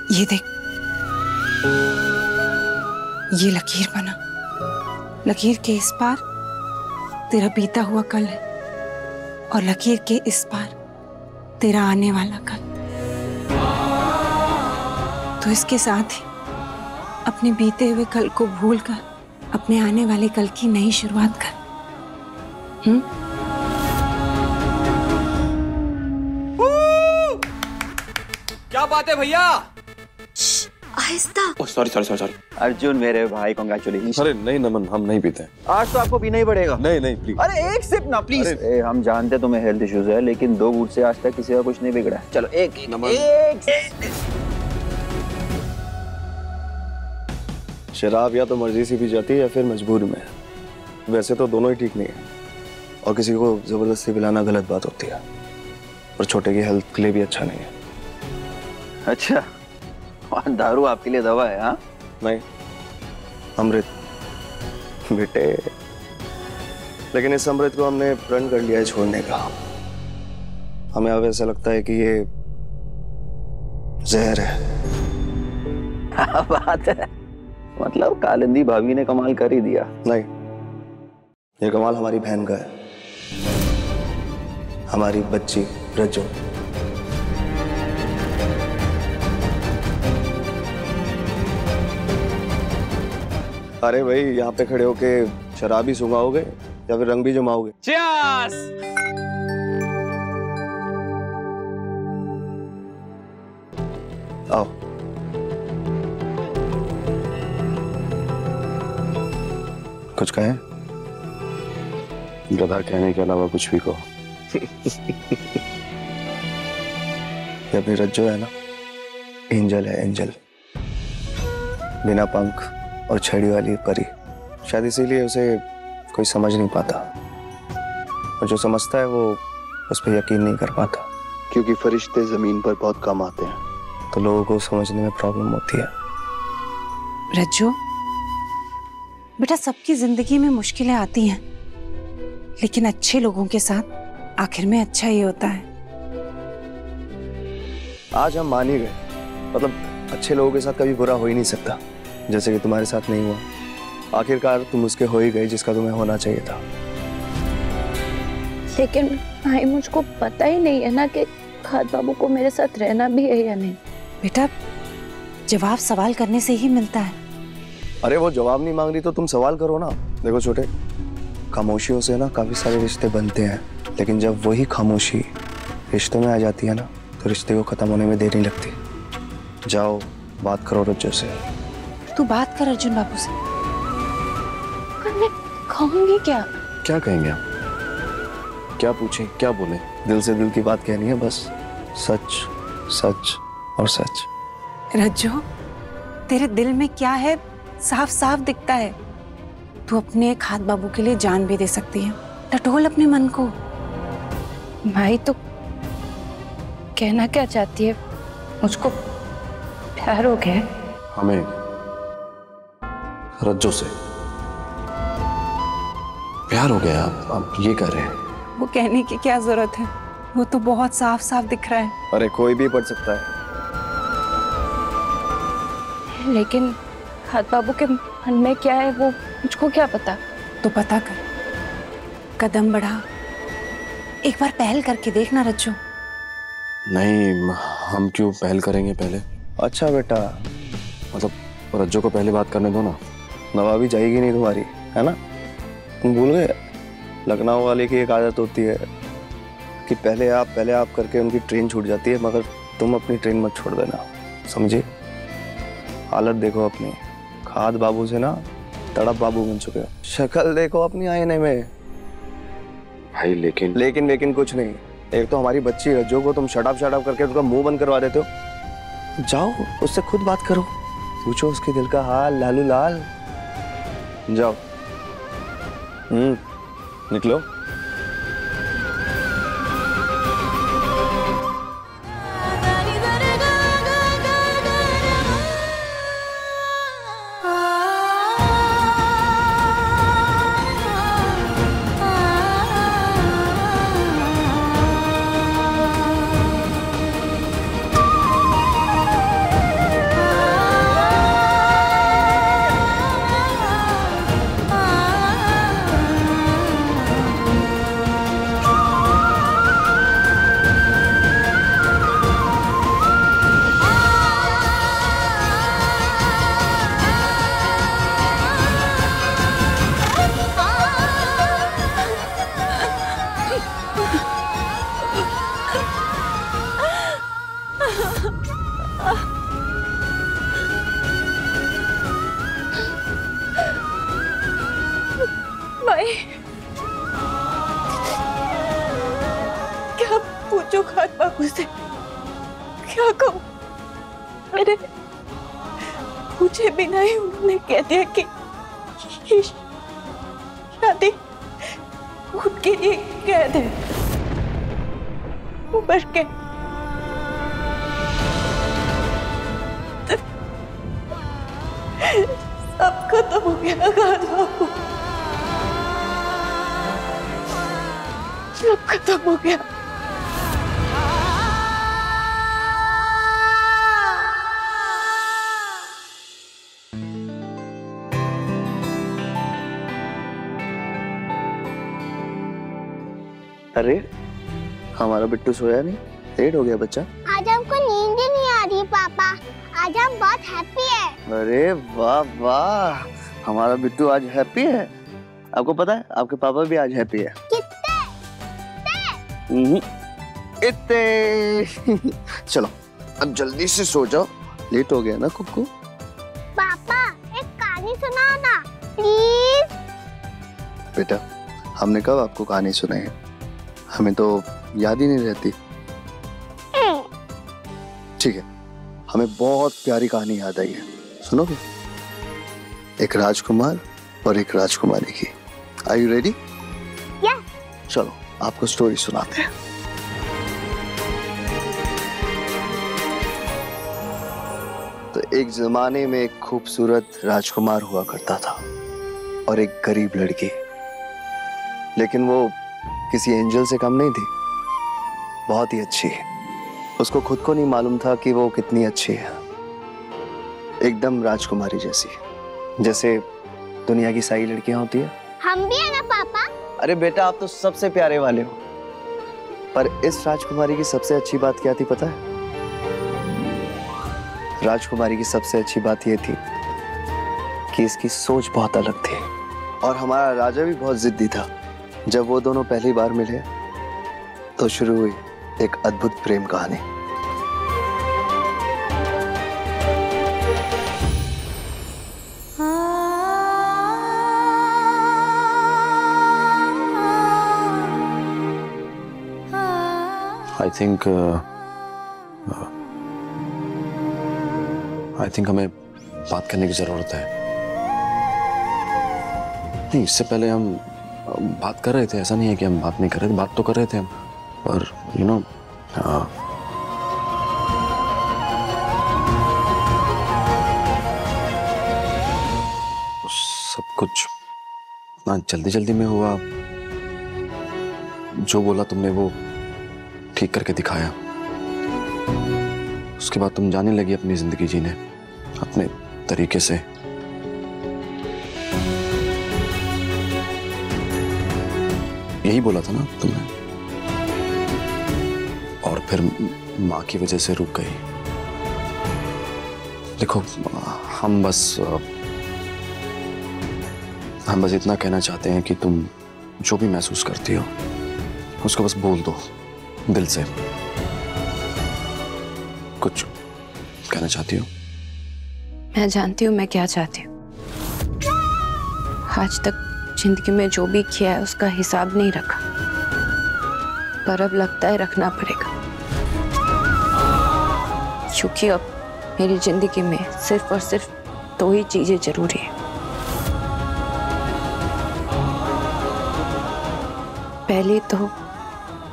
ये देख, ये लकीर बना। लकीर के इस पार तेरा बीता हुआ कल है और लकीर के इस पार तेरा आने वाला कल। तो इसके साथ ही अपने बीते हुए कल को भूलकर अपने आने वाले कल की नई शुरुआत कर। क्या बात है भैया? आहिस्ता। Sorry sorry sorry sorry. Arjun मेरे भाई, कांग्रेचुलेशन। अरे नहीं नमन, हम नहीं पीते हैं। आज तो आपको पीना ही पड़ेगा। नहीं नहीं प्लीज। अरे एक सिप ना प्लीज। हम जानते तुम्हें हेल्थ इश्यूज है, लेकिन 2 घूंट से आज तक किसी का कुछ नहीं बिगड़ा। चलो एक शराब या तो मर्जी से पी जाती है या फिर मजबूरी में। वैसे तो दोनों ही ठीक नहीं है और किसी को जबरदस्ती पिलाना गलत बात होती है और छोटे की हेल्थ के लिए भी अच्छा नहीं है। अच्छा, और दारू आपके लिए दवा है? हाँ नहीं, अमृत बेटे। लेकिन इस अमृत को हमने प्रण कर लिया है छोड़ने का। हमें अब ऐसा लगता है कि ये जहर है। क्या बात है, मतलब कालिंदी भाभी ने कमाल कर ही दिया। नहीं, ये कमाल हमारी बहन का है, हमारी बच्ची रज्जो। अरे भाई, यहाँ पे खड़े होके शराब ही सुंघाओगे या फिर रंग भी जमाओगे? Cheers! आओ। कुछ कहें? गधा कहने के अलावा कुछ भी कहो। ये अपनी रज्जो है ना, एंजल है, एंजल। बिना पंख और छड़ी वाली परी। शायद इसीलिए उसे कोई समझ नहीं पाता और जो समझता है वो उस पर यकीन नहीं कर पाता, क्योंकि फरिश्ते जमीन पर बहुत कम आते हैं तो लोगों को समझने में प्रॉब्लम होती है। रज्जो बेटा, सबकी जिंदगी में मुश्किलें आती हैं, लेकिन अच्छे लोगों के साथ आखिर में अच्छा ही होता है। आज हम मान ही गए, मतलब अच्छे लोगों के साथ कभी बुरा हो ही नहीं सकता, जैसे कि तुम्हारे साथ नहीं हुआ। आखिरकार तुम उसके हो ही गए जिसका तुम्हें होना चाहिए था। लेकिन भाई, मुझको पता ही नहीं है ना कि खाद बाबू को मेरे साथ रहना भी है या नहीं। बेटा, जवाब सवाल करने से ही मिलता है। अरे वो जवाब नहीं मांग रही तो तुम सवाल करो ना। देखो छोटे, खामोशियों से ना काफी सारे रिश्ते बनते हैं, लेकिन जब वही खामोशी रिश्तों में आ जाती है ना, तो रिश्ते को खत्म होने में देर नहीं लगती। जाओ बात करो रज्जो से। तू बात कर अर्जुन बाबू से। पर मैं कहूंगी क्या? क्या कहेंगे आप? क्या पूछें, क्या बोले? दिल से दिल की बात कहनी है बस। सच सच और सच। रज्जो, तेरे दिल में क्या है साफ साफ दिखता है। तू अपने खाद बाबू के लिए जान भी दे सकती है। टटोल अपने मन को। भाई तो कहना क्या चाहती है? मुझको प्यार हो गया? हमें रज्जो से प्यार हो गया? आप ये कर रहे हैं? वो कहने की क्या जरूरत है, वो तो बहुत साफ साफ दिख रहा है। अरे कोई भी पढ़ सकता है। लेकिन खाद बाबू के मन में क्या है वो मुझको क्या पता? तो पता कर, कदम बढ़ा, एक बार पहल करके देखना रज्जो। नहीं, हम क्यों पहल करेंगे पहले? अच्छा बेटा, मतलब रज्जो को पहले बात करने दो ना। नवाबी जाएगी नहीं तुम्हारी, है ना? तुम भूल गए लखनऊ वाले की एक आदत होती है कि पहले आप करके उनकी ट्रेन छूट जाती है, मगर तुम अपनी ट्रेन मत छोड़ देना, समझे? हालत देखो अपनी, खाद बाबू से ना तड़प बाबू बन चुके हो। शक्ल देखो अपनी आईने में। भाई लेकिन कुछ नहीं। एक तो हमारी बच्ची रज्जो को तुम शट अप करके उसका मुंह बंद करवा देते हो। जाओ उससे खुद बात करो, पूछो उसके दिल का हाल। लालू लाल, जाओ। निकलो। क्या कहूँ? मेरे पूछे बिना ही उन्होंने कह दिया कि ये शादी उनके लिए कैद है, उम्र के। सब खत्म हो गया खान बाबू, सब खत्म हो गया। अरे हमारा बिट्टू सोया नहीं, लेट हो गया बच्चा। आज हमको नींद ही नहीं आ रही पापा, आज हम बहुत हैप्पी है। अरे वाह वाह, हमारा बिट्टू आज हैप्पी है। आपको पता है आपके पापा भी आज हैप्पी है। इतने चलो अब जल्दी से सो जाओ, लेट हो गया ना कुक्कू। पापा एक कहानी सुनाओ ना प्लीज। बेटा हमने कब आपको कहानी सुनाई है, हमें तो याद ही नहीं रहती। ठीक है, हमें बहुत प्यारी कहानी याद आई है, सुनोगे? एक राजकुमार और एक राजकुमारी की। Are you ready? यस। चलो आपको स्टोरी सुनाते हैं। तो एक जमाने में एक खूबसूरत राजकुमार हुआ करता था और एक गरीब लड़की, लेकिन वो किसी एंजल से कम नहीं थी, बहुत ही अच्छी है। उसको खुद को नहीं मालूम था कि वो कितनी अच्छी है, एकदम राजकुमारी जैसी, जैसे दुनिया की सारी लड़कियां होती है। हम भी है ना पापा? अरे बेटा आप तो सबसे प्यारे वाले हो, पर इस राजकुमारी की सबसे अच्छी बात क्या थी पता है? राजकुमारी की सबसे अच्छी बात यह थी कि इसकी सोच बहुत अलग थी, और हमारा राजा भी बहुत जिद्दी था। जब वो दोनों पहली बार मिले तो शुरू हुई एक अद्भुत प्रेम कहानी। आई थिंक हमें बात करने की जरूरत है। नहीं, इससे पहले हम बात कर रहे थे, ऐसा नहीं है कि हम बात नहीं कर रहे थे, बात तो कर रहे थे हम, पर यू नो सब कुछ इतना जल्दी जल्दी में हुआ। जो बोला तुमने वो ठीक करके दिखाया, उसके बाद तुम जाने लगी अपनी जिंदगी जीने अपने तरीके से। यही बोला था ना तुमने, और फिर माँ की वजह से रुक गई। देखो हम बस इतना कहना चाहते हैं कि तुम जो भी महसूस करती हो उसको बस बोल दो दिल से। कुछ कहना चाहती हो? मैं जानती हूँ मैं क्या चाहती हूँ। आज तक जिंदगी में जो भी किया है उसका हिसाब नहीं रखा, पर अब लगता है रखना पड़ेगा, क्योंकि अब मेरी जिंदगी में सिर्फ और सिर्फ दो ही चीजें जरूरी है। पहली तो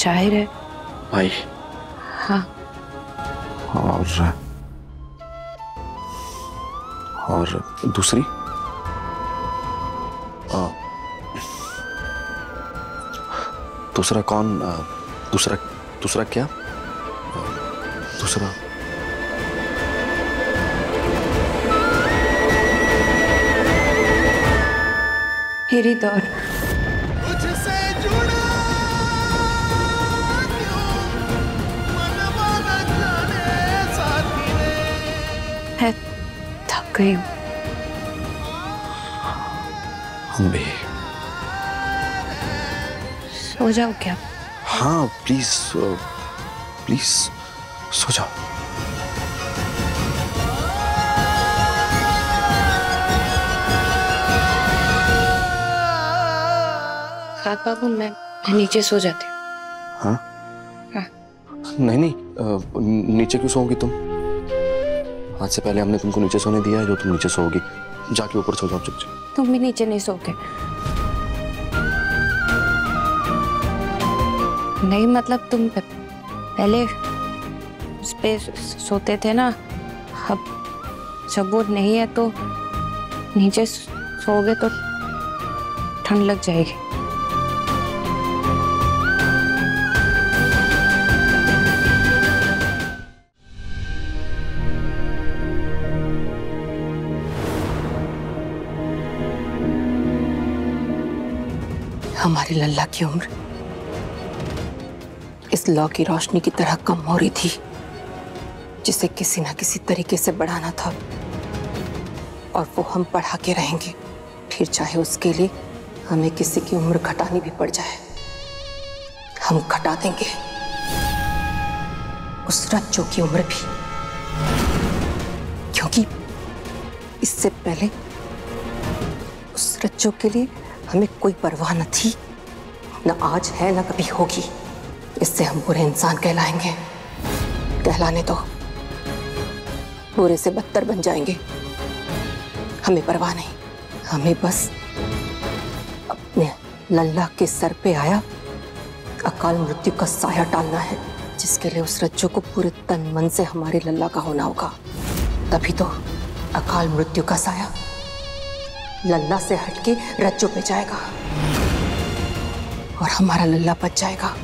जाहिर है भाई। हाँ। और दूसरी? दूसरा कौन? दूसरा क्या? दूसरा मेरी दौर मैं थक गई हूँ। हम भी। सो जाओ क्या? हाँ प्लीज प्लीज सो जाओ। बाबू मैं नीचे सो जाती हूँ। हाँ? हाँ। नहीं, नीचे क्यों सोओगी तुम? आज से पहले हमने तुमको नीचे सोने दिया है, जो तुम नीचे सोओगी। जाके ऊपर सो जाओ चुपचाप। तुम भी नीचे नहीं सोओगे? नहीं मतलब तुम पहले उस पे सोते थे ना, अब जब वो नहीं है तो नीचे सोओगे तो ठंड लग जाएगी। हमारी लल्ला की उम्र इस लौ की रोशनी की तरह कम हो रही थी, जिसे किसी ना किसी तरीके से बढ़ाना था, और वो हम बढ़ा के रहेंगे, फिर चाहे उसके लिए हमें किसी की उम्र घटानी भी पड़ जाए, हम घटा देंगे उस रज्जो की उम्र भी, क्योंकि इससे पहले उस रज्जो के लिए हमें कोई परवाह न थी, न आज है न कभी होगी। इससे हम बुरे इंसान कहलाएंगे। कहलाने दो, बुरे से बदतर बन जाएंगे। हमें परवाह नहीं, हमें बस अपने लल्ला के सर पे आया अकाल मृत्यु का साया टालना है, जिसके लिए उस रज्जो को पूरे तन मन से हमारे लल्ला का होना होगा। तभी तो अकाल मृत्यु का साया लल्ला से हटके रज्जो पे जाएगा और हमारा लल्ला बच जाएगा।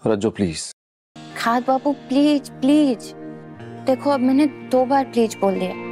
रज्जो प्लीज। खाद बाबू प्लीज प्लीज, देखो अब मैंने 2 बार प्लीज बोल दिया।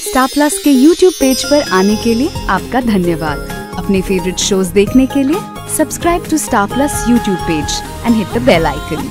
स्टार प्लस के YouTube पेज पर आने के लिए आपका धन्यवाद। अपने फेवरेट शोज देखने के लिए subscribe to Star Plus YouTube page and hit the bell icon.